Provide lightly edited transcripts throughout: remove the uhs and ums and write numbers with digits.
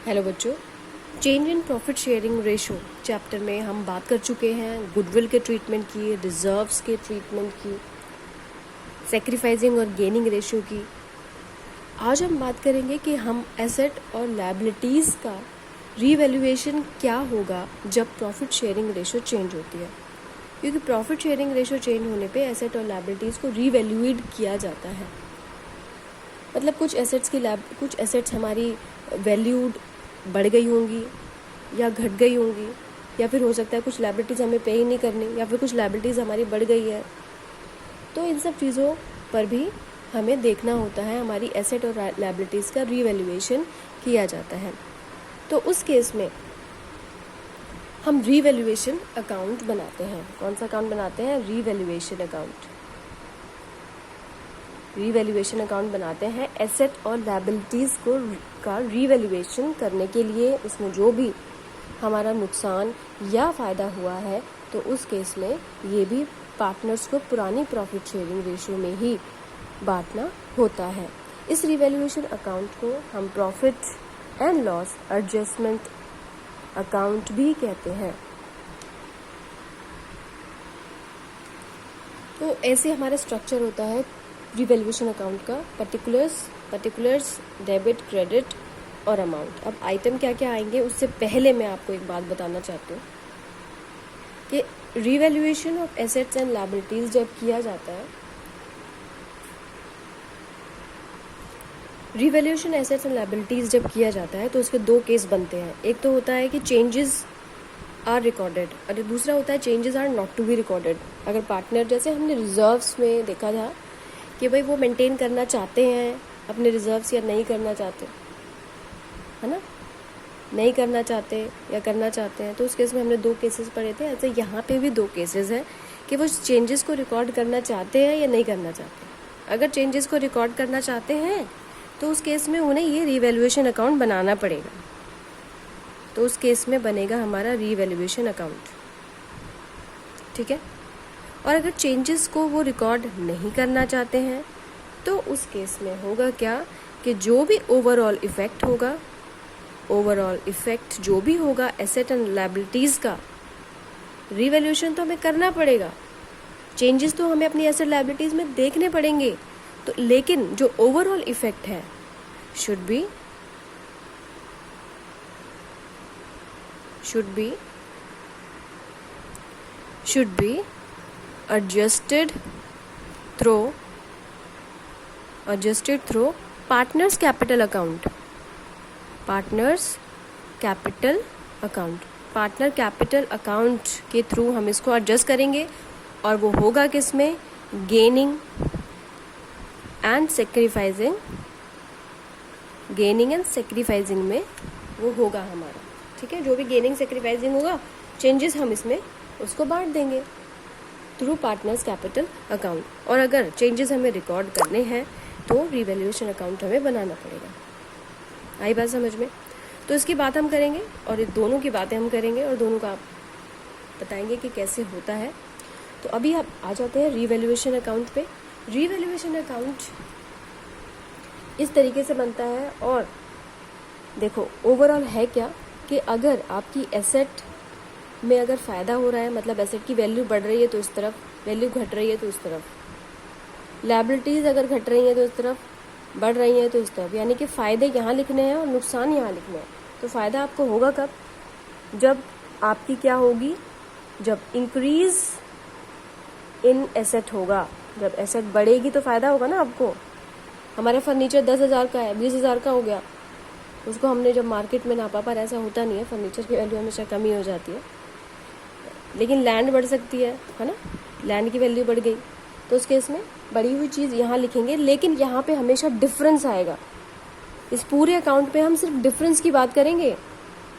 Hello बच्चों, change in profit sharing ratio chapter में हम बात कर चुके हैं गुडविल के ट्रीटमेंट की, रिजर्व्स के ट्रीटमेंट की, सेक्रीफाइसिंग और गेनिंग रेशो की। आज हम बात करेंगे कि हम एसेट और लायबिलिटीज़ का रीवैल्यूएशन क्या होगा जब प्रॉफिट शेयरिंग रेशो चेंज होती है, क्योंकि प्रॉफिट शेयरिंग रेशो चेंज होने पे एसेट और लायबिलिटीज़ को रीवैल्यूएट किया जाता है। मतलब कुछ एसेट्स हमारी वैल्यूड बढ़ गई होंगी या घट गई होंगी, या फिर हो सकता है कुछ लायबिलिटीज़ हमें पे ही नहीं करनी, या फिर कुछ लायबिलिटीज़ हमारी बढ़ गई है। तो इन सब चीज़ों पर भी हमें देखना होता है, हमारी एसेट और लायबिलिटीज़ का रीवैल्यूएशन किया जाता है। तो उस केस में हम रीवैल्यूएशन अकाउंट बनाते हैं। कौन सा अकाउंट बनाते हैं? Revaluation account. रीवैल्यूएशन अकाउंट बनाते हैं एसेट और लायबिलिटीज़ का रीवैल्यूएशन करने के लिए। उसमें जो भी हमारा नुकसान या फ़ायदा हुआ है, तो उस केस में ये भी पार्टनर्स को पुरानी प्रॉफिट शेयरिंग रेशियो में ही बांटना होता है। इस रीवैल्यूएशन अकाउंट को हम profit and loss adjustment account भी कहते हैं। तो ऐसे हमारा स्ट्रक्चर होता है रीवैल्यूएशन अकाउंट का। पर्टिकुलर्स, डेबिट, क्रेडिट और अमाउंट। अब आइटम क्या क्या आएंगे उससे पहले मैं आपको एक बात बताना चाहती हूँ कि revaluation of assets and liabilities जब किया जाता है, रीवैल्यूएशन एसेट्स एंड लायबिलिटीज जब किया जाता है तो उसके दो केस बनते हैं। एक तो होता है कि चेंजेस आर रिकॉर्डेड, और दूसरा होता है changes are not to be recorded. अगर पार्टनर, जैसे हमने रिजर्व्स में देखा था कि भाई वो मेंटेन करना चाहते हैं अपने रिजर्व्स या नहीं करना चाहते, है ना, नहीं करना चाहते या करना चाहते हैं, तो उस केस में हमने दो केसेस पढ़े थे। ऐसे यहाँ पे भी दो केसेस हैं कि वो चेंजेस को रिकॉर्ड करना चाहते हैं या नहीं करना चाहते। अगर चेंजेस को रिकॉर्ड करना चाहते हैं तो उस केस में उन्हें ये रीवैल्यूएशन अकाउंट बनाना पड़ेगा। तो उस केस में बनेगा हमारा रीवैल्यूएशन अकाउंट, ठीक है। और अगर चेंजेस को वो रिकॉर्ड नहीं करना चाहते हैं तो उस केस में होगा क्या कि जो भी ओवरऑल इफेक्ट जो भी होगा एसेट एंड लायबिलिटीज़ का, रीवैल्यूएशन तो हमें करना पड़ेगा, चेंजेस तो हमें अपनी एसेट लायबिलिटीज़ में देखने पड़ेंगे, तो लेकिन जो ओवरऑल इफेक्ट है should be adjusted through partners capital account। Partner capital account के थ्रू हम इसको एडजस्ट करेंगे, और वो होगा किस में? गेनिंग एंड सेक्रीफाइसिंग में वो होगा हमारा, ठीक है। जो भी गेनिंग सेक्रीफाइसिंग होगा, चेंजेस हम इसमें उसको बांट देंगे थ्रू पार्टनर्स कैपिटल अकाउंट। और अगर चेंजेस हमें रिकॉर्ड करने हैं तो रीवैल्यूएशन अकाउंट हमें बनाना पड़ेगा। आई बात समझ में? तो इसकी बात हम करेंगे और ये दोनों की बातें हम करेंगे और दोनों का आप बताएंगे कि कैसे होता है। तो अभी आप आ जाते हैं रीवैल्यूएशन अकाउंट पे। रीवैल्यूएशन अकाउंट इस तरीके से बनता है, और देखो ओवरऑल है क्या कि अगर आपकी एसेट में अगर फ़ायदा हो रहा है, मतलब एसेट की वैल्यू बढ़ रही है तो इस तरफ, वैल्यू घट रही है तो इस तरफ, लायबिलिटीज़ अगर घट रही है तो इस तरफ, बढ़ रही है तो इस तरफ, यानी कि फ़ायदे यहाँ लिखने हैं और नुकसान यहाँ लिखने हैं। तो फ़ायदा आपको होगा कब? जब आपकी क्या होगी? जब इंक्रीज़ इन एसेट होगा। जब एसेट बढ़ेगी तो फ़ायदा होगा ना आपको। हमारा फर्नीचर 10,000 का है, 20,000 का हो गया, उसको हमने जब मार्केट में नापा, पर ऐसा होता नहीं है, फर्नीचर की वैल्यू हमेशा कमी हो जाती है, लेकिन लैंड बढ़ सकती है ना, लैंड की वैल्यू बढ़ गई, तो उस केस में बढ़ी हुई चीज़ यहाँ लिखेंगे, लेकिन यहाँ पे हमेशा डिफरेंस आएगा। इस पूरे अकाउंट पे हम सिर्फ डिफरेंस की बात करेंगे,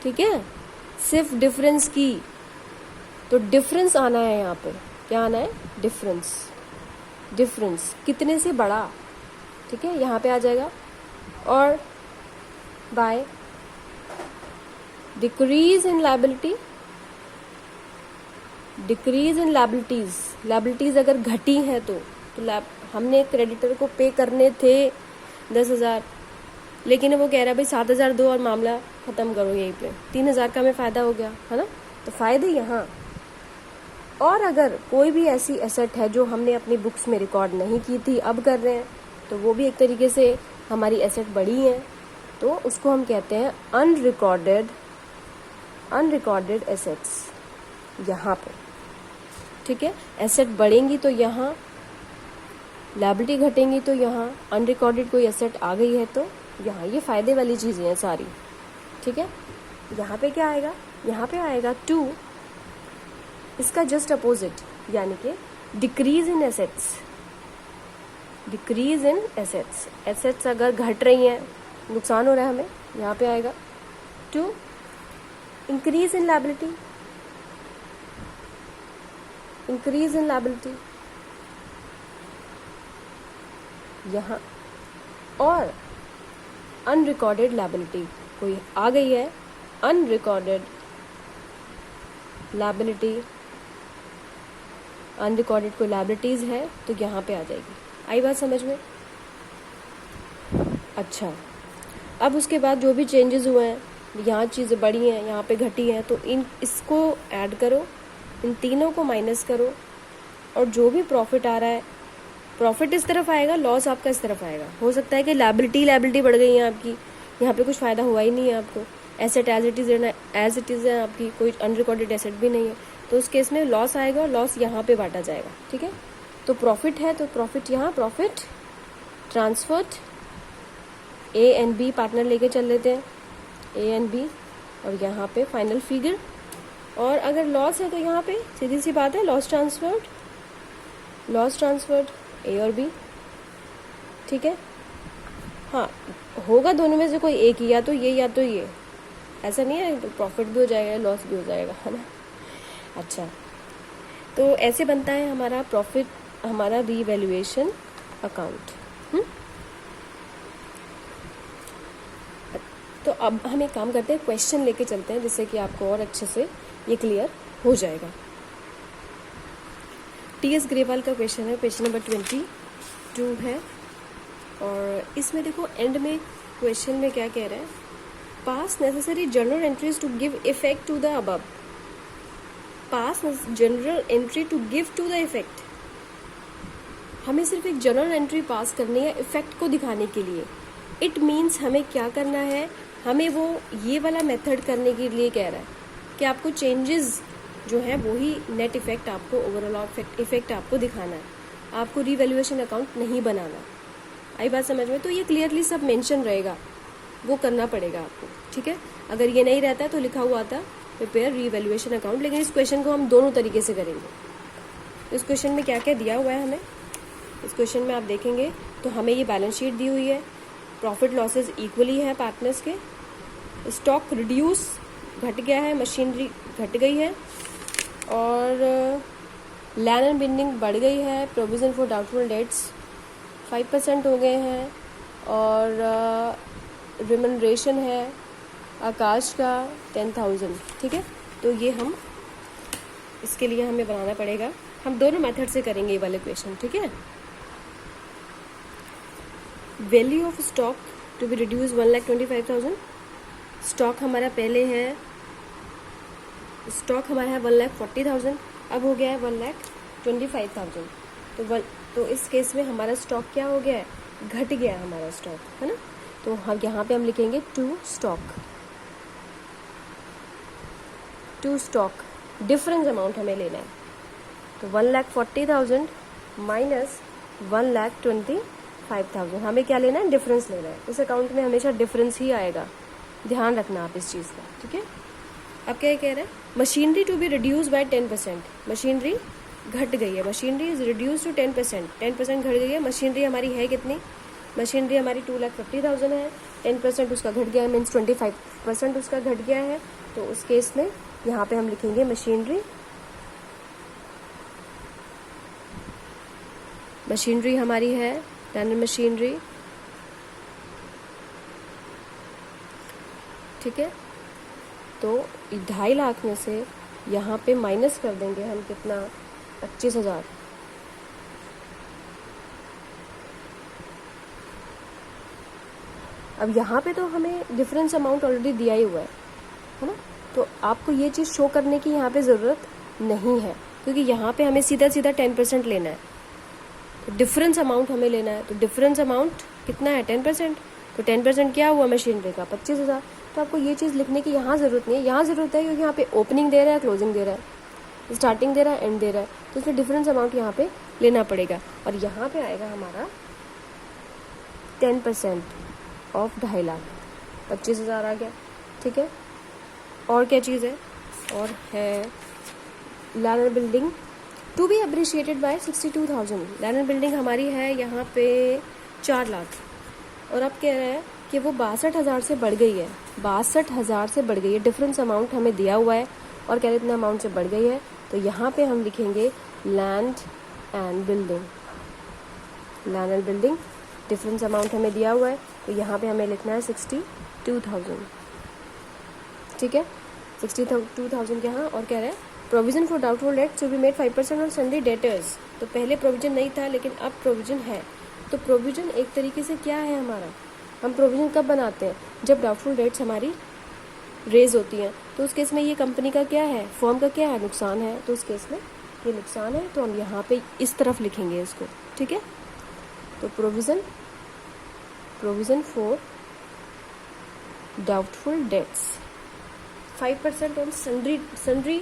ठीक है, सिर्फ डिफरेंस की। तो डिफरेंस आना है यहाँ पे, क्या आना है? डिफरेंस कितने से बढ़ा, ठीक है, यहाँ पे आ जाएगा। और बाय डिक्रीज इन लायबिलिटीज अगर घटी है तो हमने क्रेडिटर को पे करने थे 10,000, लेकिन वो कह रहा है भाई 7,000 दो और मामला ख़त्म करो यहीं पे, 3,000 का हमें फ़ायदा हो गया है ना। तो फ़ायदे यहाँ। और अगर कोई भी ऐसी एसेट है जो हमने अपनी बुक्स में रिकॉर्ड नहीं की थी, अब कर रहे हैं, तो वो भी एक तरीके से हमारी एसेट बढ़ी है, तो उसको हम कहते हैं अनरिकॉर्डेड एसेट्स यहाँ पे। ठीक है, एसेट बढ़ेंगी तो यहाँ, लायबिलिटी घटेंगी तो यहाँ, अनरिकॉर्डेड कोई एसेट आ गई है तो यहाँ। ये फ़ायदे वाली चीज़ें हैं सारी। ठीक है, यहाँ पे क्या आएगा, यहाँ पे आएगा 2, इसका जस्ट अपोजिट, यानी कि decrease in assets. Decrease in assets, assets अगर घट रही हैं, नुकसान हो रहा है हमें, यहाँ पे आएगा 2। Increase in liability, increase in liability यहाँ। और अनरिकॉर्डेड लायबिलिटी कोई आ गई है, अनरिकॉर्डेड लायबिलिटी, अनरिकॉर्डेड कोई लायबिलिटीज है तो यहाँ पे आ जाएगी। आई बात समझ में? अच्छा, अब उसके बाद जो भी चेंजेस हुए हैं, यहाँ चीज़ें बढ़ी हैं, यहाँ पे घटी हैं, तो इसको ऐड करो, इन तीनों को माइनस करो, और जो भी प्रॉफिट आ रहा है, प्रॉफिट इस तरफ आएगा, लॉस आपका इस तरफ आएगा। हो सकता है कि लायबिलिटी बढ़ गई है आपकी, यहाँ पे कुछ फ़ायदा हुआ ही नहीं है आपको, एसेट एज इट इज़ है आपकी, कोई अनरिकॉर्डेड एसेट भी नहीं है, तो उस केस में लॉस आएगा और लॉस यहाँ पे बांटा जाएगा। ठीक है, तो प्रॉफिट है तो प्रॉफिट यहाँ, profit transferred, A and B partner लेके चल लेते हैं, ए एंड बी, और यहाँ पे फाइनल फिगर। और अगर लॉस है तो यहाँ पे सीधी सी बात है, लॉस ट्रांसफर्ड ए और बी। ठीक है, हाँ होगा दोनों में से कोई एक ही, या तो ये, ऐसा नहीं है, तो प्रॉफिट भी हो जाएगा, लॉस भी हो जाएगा, है ना। अच्छा, तो ऐसे बनता है हमारा प्रॉफिट, हमारा रीवैल्यूएशन अकाउंट। तो अब हम एक काम करते हैं, क्वेश्चन लेके चलते हैं, जिससे कि आपको और अच्छे से ये क्लियर हो जाएगा। टी.एस. ग्रेवाल का क्वेश्चन है, क्वेश्चन नंबर 22 है, और इसमें देखो एंड में क्वेश्चन में क्या कह रहा है, pass necessary general entries to give effect to the above. Pass general entry to give to the effect, हमें सिर्फ एक जनरल एंट्री पास करनी है इफेक्ट को दिखाने के लिए। इट मीन्स हमें क्या करना है, हमें वो ये वाला मेथड करने के लिए कह रहा है कि आपको चेंजेस जो है वही नेट इफेक्ट, आपको ओवरऑल इफेक्ट आपको दिखाना है, आपको रीवैल्यूएशन अकाउंट नहीं बनाना। आई बात समझ में? तो ये क्लियरली सब मेंशन रहेगा, वो करना पड़ेगा आपको। ठीक है, अगर ये नहीं रहता तो लिखा हुआ था प्रिपेयर रीवैल्यूएशन अकाउंट, लेकिन इस क्वेश्चन को हम दोनों तरीके से करेंगे। इस क्वेश्चन में क्या क्या दिया हुआ है हमें, इस क्वेश्चन में आप देखेंगे तो हमें ये बैलेंस शीट दी हुई है, प्रॉफिट लॉसेज इक्वली है पार्टनर्स के, स्टॉक रिड्यूस घट गया है, मशीनरी घट गई है, और लैंड एंड बिल्डिंग बढ़ गई है, प्रोविजन फॉर डाउटफुल डेट्स 5% हो गए हैं, और रिमनरेशन है आकाश का 10,000। ठीक है, तो ये हम इसके लिए हमें बनाना पड़ेगा, हम दोनों मेथड से करेंगे ये वाले क्वेश्चन। ठीक है, value of stock to be reduce 1,25,000। Stock हमारा पहले है, स्टॉक हमारा है 1,40,000, अब हो गया है 1,25,000। तो इस केस में हमारा स्टॉक क्या हो गया है, घट गया हमारा स्टॉक, है ना। तो हम यहाँ पे हम लिखेंगे टू स्टॉक, डिफरेंस अमाउंट हमें लेना है। तो 1,40,000 माइनस 1,25,000, हमें क्या लेना है, डिफरेंस लेना है। इस अकाउंट में हमेशा डिफरेंस ही आएगा, ध्यान रखना आप इस चीज़ का। ठीक है, अब क्या कह रहा है, machinery to be reduce by 10%, machinery घट गई है, मशीनरी इज रिड्यूस टू 10%, 10% घट गई है। मशीनरी हमारी है कितनी, मशीनरी हमारी 2,50,000 है, 10% उसका घट गया है, मीन्स 25% उसका घट गया है। तो उस केस में यहाँ पे हम लिखेंगे मशीनरी हमारी है लैंड मशीनरी। ठीक है, तो 2.5 लाख में से यहाँ पे माइनस कर देंगे हम कितना, 25,000। अब यहाँ पे तो हमें डिफरेंस अमाउंट ऑलरेडी दिया ही हुआ है ना, तो आपको ये चीज़ शो करने की यहाँ पे ज़रूरत नहीं है, क्योंकि यहाँ पे हमें सीधा सीधा 10% लेना है, तो डिफरेंस अमाउंट हमें लेना है। तो डिफरेंस अमाउंट कितना है? 10%। तो 10% क्या हुआ मशीनरी का? 25,000। तो आपको ये चीज़ लिखने की यहाँ ज़रूरत नहीं है, यहाँ ज़रूरत है क्योंकि यहाँ पे ओपनिंग दे रहा है, क्लोजिंग दे रहा है, स्टार्टिंग दे रहा है, एंड दे रहा है, तो इसमें डिफरेंस अमाउंट यहाँ पे लेना पड़ेगा। और यहाँ पे आएगा हमारा 10% ऑफ 2.5 लाख, 25,000 आ गया। ठीक है, और क्या चीज़ है? और है land and building to be appreciated by 62,000। Land and building हमारी है यहाँ पे 4 लाख, और अब कह रहा है कि वो 62,000 से बढ़ गई है, 62,000 से बढ़ गई है। डिफरेंस अमाउंट हमें दिया हुआ है और कह रहे इतना अमाउंट से बढ़ गई है, तो यहाँ पे हम लिखेंगे land and building. Land and building difference amount हमें दिया हुआ है, तो यहाँ पे हमें लिखना है 62,000। ठीक है, 62,000 यहाँ। और कह रहा है provision for doubtful debts to be made 5% on sundry debtors. तो पहले प्रोविजन नहीं था, लेकिन अब प्रोविजन है। तो प्रोविजन एक तरीके से क्या है हमारा? हम प्रोविजन कब बनाते हैं? जब डाउटफुल डेट्स हमारी रेज होती हैं। तो उस केस में ये कंपनी का क्या है, फर्म का क्या है, नुकसान है। तो उस केस में ये नुकसान है, तो हम यहाँ पे इस तरफ लिखेंगे इसको। ठीक है, तो provision for doubtful dates 5% on sundry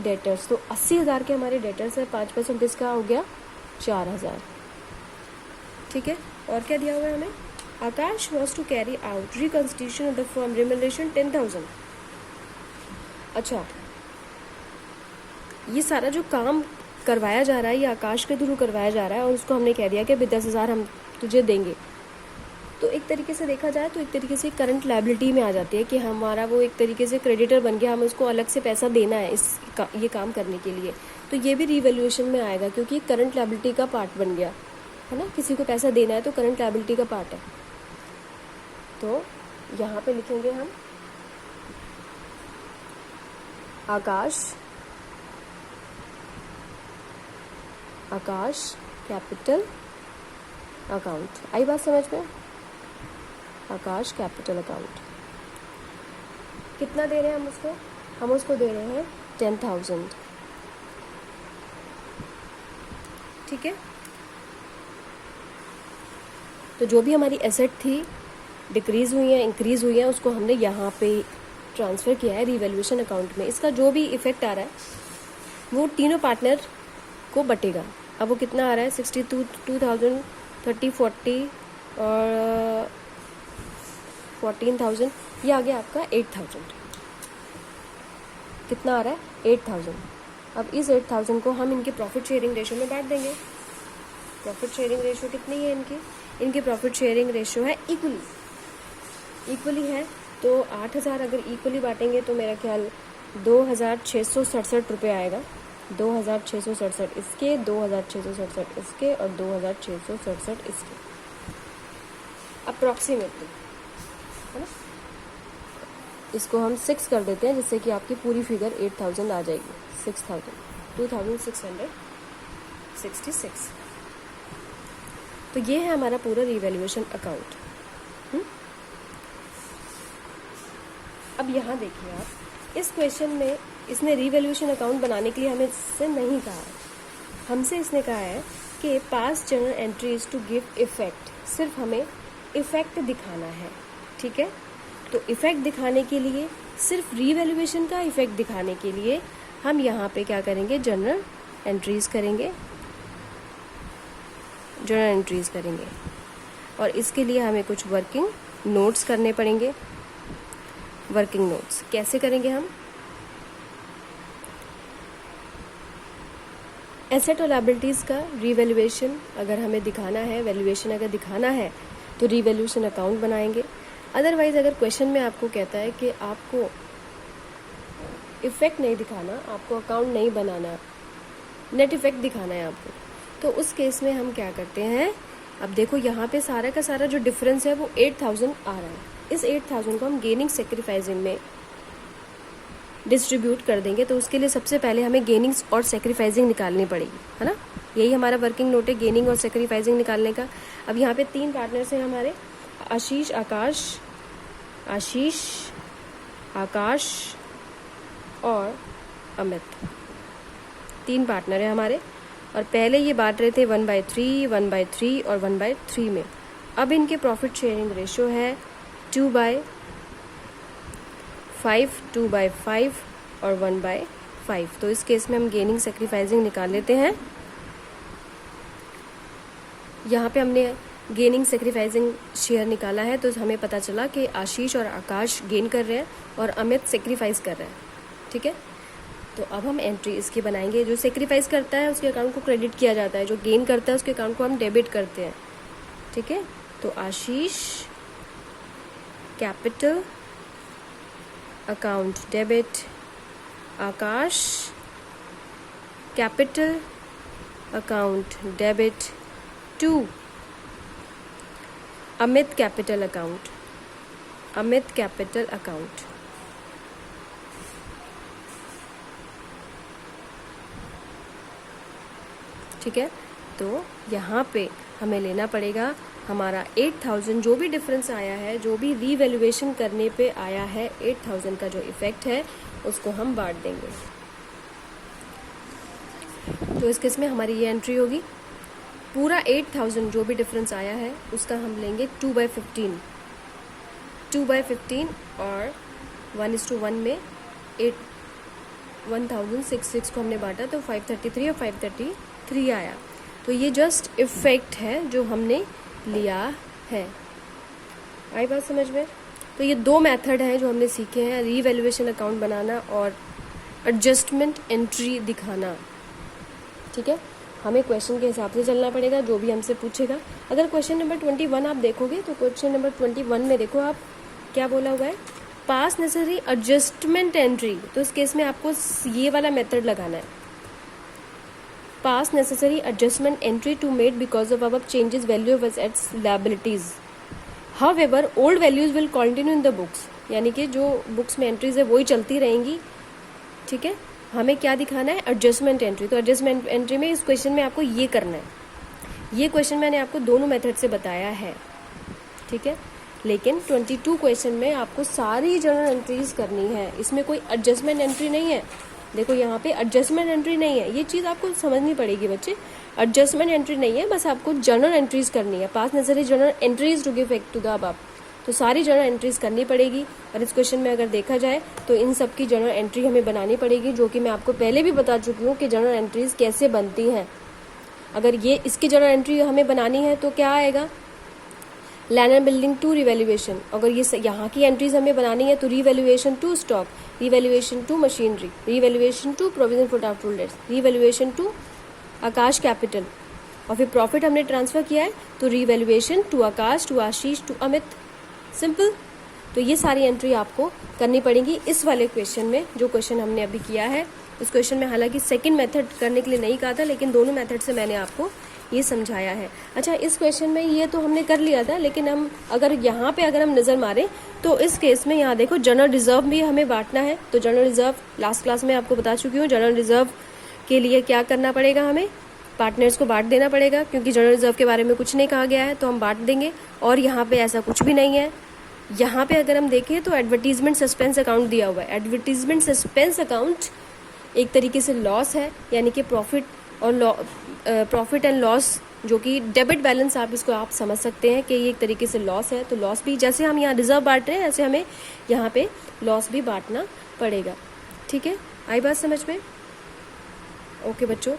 debtors. तो 80,000 के हमारे डेटर्स है, 5% इसका हो गया 4,000। ठीक है, और क्या दिया हुआ है हमें? Akash was to carry out reconstitution of the firm, remuneration 10,000। अच्छा, ये सारा जो काम करवाया जा रहा है ये आकाश के थ्रू करवाया जा रहा है, और उसको हमने कह दिया कि 10,000 हम तुझे देंगे। तो एक तरीके से देखा जाए तो एक तरीके से करंट लायबिलिटी में आ जाती है कि हमारा वो एक तरीके से क्रेडिटर बन गया, हमें उसको अलग से पैसा देना है ये काम करने के लिए। तो ये भी रिवैल्यूएशन में आएगा, क्योंकि करंट लायबिलिटी का पार्ट बन गया है ना। किसी को पैसा देना है तो करंट लायबिलिटी का पार्ट है। तो यहाँ पे लिखेंगे हम आकाश कैपिटल अकाउंट। आई बात समझ में? आकाश कैपिटल अकाउंट कितना दे रहे हैं हम उसको? हम उसको दे रहे हैं 10,000। ठीक है, तो जो भी हमारी एसेट थी डिक्रीज हुई है, इंक्रीज हुई है, उसको हमने यहाँ पे ट्रांसफ़र किया है रिवैल्यूएशन अकाउंट में। इसका जो भी इफेक्ट आ रहा है वो तीनों पार्टनर को बटेगा। अब वो कितना आ रहा है? 62,000, 30, 40 और 14,000, ये आ गया आपका 8,000। कितना आ रहा है? 8,000। अब इस 8,000 को हम इनके प्रॉफिट शेयरिंग रेशो में बांट देंगे। प्रॉफिट शेयरिंग रेशो कितनी है इनकी प्रॉफिट शेयरिंग रेशो है इक्वली है। तो 8,000 अगर इक्वली बांटेंगे तो मेरा ख्याल 2,667 रुपये आएगा। 2,667 इसके, 2,667 इसके और 2,667 इसके, अप्रॉक्सीमेटली, है ना। इसको हम 6 कर देते हैं, जिससे कि आपकी पूरी फिगर 8,000 आ जाएगी। 2,666। तो ये है हमारा पूरा रिवैल्यूएशन अकाउंट। अब यहाँ देखिए आप, इस क्वेश्चन में इसने रिवैल्यूएशन अकाउंट बनाने के लिए हमें इससे नहीं कहा है। हमसे इसने कहा है कि pass journal entries to give effect, सिर्फ हमें इफेक्ट दिखाना है। ठीक है, तो इफेक्ट दिखाने के लिए, सिर्फ रिवैल्यूएशन का इफेक्ट दिखाने के लिए हम यहाँ पे क्या करेंगे? जर्नल एंट्रीज करेंगे। और इसके लिए हमें कुछ वर्किंग नोट्स करने पड़ेंगे। वर्किंग नोट्स कैसे करेंगे हम? एसेट और लायबिलिटीज़ का रिवैल्यूएशन अगर हमें दिखाना है, वैल्यूएशन अगर दिखाना है तो रिवैल्यूएशन अकाउंट बनाएंगे। अदरवाइज अगर क्वेश्चन में आपको कहता है कि आपको इफेक्ट नहीं दिखाना, आपको अकाउंट नहीं बनाना, नेट इफेक्ट दिखाना है आपको, तो उस केस में हम क्या करते हैं? अब देखो यहाँ पे सारा का सारा जो डिफरेंस है वो 8,000 आ रहा है। इस 8,000 को हम गेनिंग सेक्रीफाइसिंग में डिस्ट्रीब्यूट कर देंगे। तो उसके लिए सबसे पहले हमें गेनिंग्स और सेक्रीफाइसिंग निकालनी पड़ेगी, है ना। यही हमारा वर्किंग नोट है, गेनिंग और सेक्रीफाइसिंग निकालने का। अब यहाँ पे 3 पार्टनर्स हैं हमारे, आशीष, आकाश और अमित, 3 पार्टनर है हमारे। और पहले ये बांट रहे थे 1/3, 1/3 और 1/3 में। अब इनके प्रॉफिट शेयरिंग रेशियो है 2/5, 2/5 और 1/5। तो इस केस में हम गेनिंग सेक्रीफाइसिंग निकाल लेते हैं। यहाँ पे हमने गेनिंग सेक्रीफाइसिंग शेयर निकाला है, तो हमें पता चला कि आशीष और आकाश गेन कर रहे हैं और अमित सेक्रीफाइस कर रहे हैं। ठीक है, तो अब हम एंट्री इसकी बनाएंगे। जो सेक्रीफाइस करता है उसके अकाउंट को क्रेडिट किया जाता है, जो गेन करता है उसके अकाउंट को हम डेबिट करते हैं। ठीक है, तो Ashish capital account debit, Akash capital account debit to Amit capital account, ठीक है। तो यहाँ पे हमें लेना पड़ेगा हमारा 8000, जो भी डिफरेंस आया है, जो भी रीवैल्यूएशन करने पे आया है 8000 का जो इफेक्ट है, उसको हम बांट देंगे। तो इस केस में हमारी ये एंट्री होगी। पूरा 8000 जो भी डिफरेंस आया है उसका हम लेंगे 2/15, 2/15 और 1:1 में 1066 को हमने बांटा, तो 533 और 533 आया। तो ये जस्ट इफेक्ट है जो हमने लिया है। आई बात समझ में? तो ये 2 मेथड हैं जो हमने सीखे हैं, रीवैल्यूएशन अकाउंट बनाना और एडजस्टमेंट एंट्री दिखाना। ठीक है, हमें क्वेश्चन के हिसाब से चलना पड़ेगा, जो भी हमसे पूछेगा। अगर क्वेश्चन नंबर 21 आप देखोगे तो क्वेश्चन नंबर 21 में देखो आप क्या बोला हुआ है, पास नेसेसरी एडजस्टमेंट एंट्री। तो इस केस में आपको ये वाला मेथड लगाना है, pass necessary adjustment entry to made because of above changes value of assets liabilities, however old values will continue in the books. यानी कि जो बुक्स में एंट्रीज है वही चलती रहेंगी। ठीक है, हमें क्या दिखाना है, एडजस्टमेंट एंट्री। तो एडजस्टमेंट एंट्री में इस क्वेश्चन में आपको ये करना है। ये क्वेश्चन मैंने आपको दोनों मेथड से बताया है। ठीक है, लेकिन 22 क्वेश्चन में आपको सारी जनरल एंट्रीज करनी है, इसमें कोई एडजस्टमेंट एंट्री नहीं है। देखो यहाँ पे एडजस्टमेंट एंट्री नहीं है, ये चीज़ आपको समझनी पड़ेगी बच्चे। एडजस्टमेंट एंट्री नहीं है, बस आपको जनरल एंट्रीज करनी है। Pass necessary general entries to give effect to the above, तो सारी जनरल एंट्रीज करनी पड़ेगी। और इस क्वेश्चन में अगर देखा जाए तो इन सब की जनरल एंट्री हमें बनानी पड़ेगी, जो कि मैं आपको पहले भी बता चुकी हूँ कि जनरल एंट्रीज कैसे बनती हैं। अगर ये इसकी जनरल एंट्री हमें बनानी है तो क्या आएगा, land and building to revaluation. अगर ये यहाँ की एंट्रीज हमें बनानी है तो revaluation to stock, revaluation to machinery, revaluation to provision for doubtful debts, revaluation to Akash capital. और फिर प्रॉफिट हमने ट्रांसफर किया है तो revaluation to Akash, to Ashish, to Amit. Simple. तो ये सारी एंट्री आपको करनी पड़ेगी इस वाले क्वेश्चन में, जो क्वेश्चन हमने अभी किया है। इस क्वेश्चन में हालांकि सेकंड मेथड करने के लिए नहीं कहा था, लेकिन दोनों मेथड से मैंने आपको ये समझाया है। अच्छा, इस क्वेश्चन में ये तो हमने कर लिया था, लेकिन हम अगर यहाँ पे अगर हम नज़र मारें तो इस केस में यहाँ देखो जनरल रिजर्व भी हमें बांटना है। तो जनरल रिजर्व लास्ट क्लास में आपको बता चुकी हूँ, जनरल रिजर्व के लिए क्या करना पड़ेगा, हमें पार्टनर्स को बांट देना पड़ेगा, क्योंकि जनरल रिजर्व के बारे में कुछ नहीं कहा गया है तो हम बांट देंगे। और यहाँ पे ऐसा कुछ भी नहीं है। यहाँ पे अगर हम देखें तो एडवर्टीजमेंट सस्पेंस अकाउंट दिया हुआ है। एडवर्टीजमेंट सस्पेंस अकाउंट एक तरीके से लॉस है, यानी कि प्रॉफिट एंड लॉस, जो कि डेबिट बैलेंस आप इसको आप समझ सकते हैं कि ये एक तरीके से लॉस है। तो लॉस भी जैसे हम यहाँ रिजर्व बांट रहे हैं, ऐसे हमें यहाँ पे लॉस भी बांटना पड़ेगा। ठीक है, आई बात समझ में? ओके बच्चों,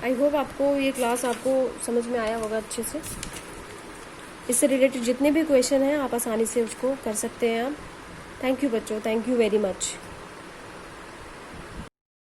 आई होप आपको ये क्लास आपको समझ में आया होगा अच्छे से। इससे रिलेटेड जितने भी क्वेश्चन हैं आप आसानी से उसको कर सकते हैं आप। थैंक यू बच्चों, थैंक यू वेरी मच।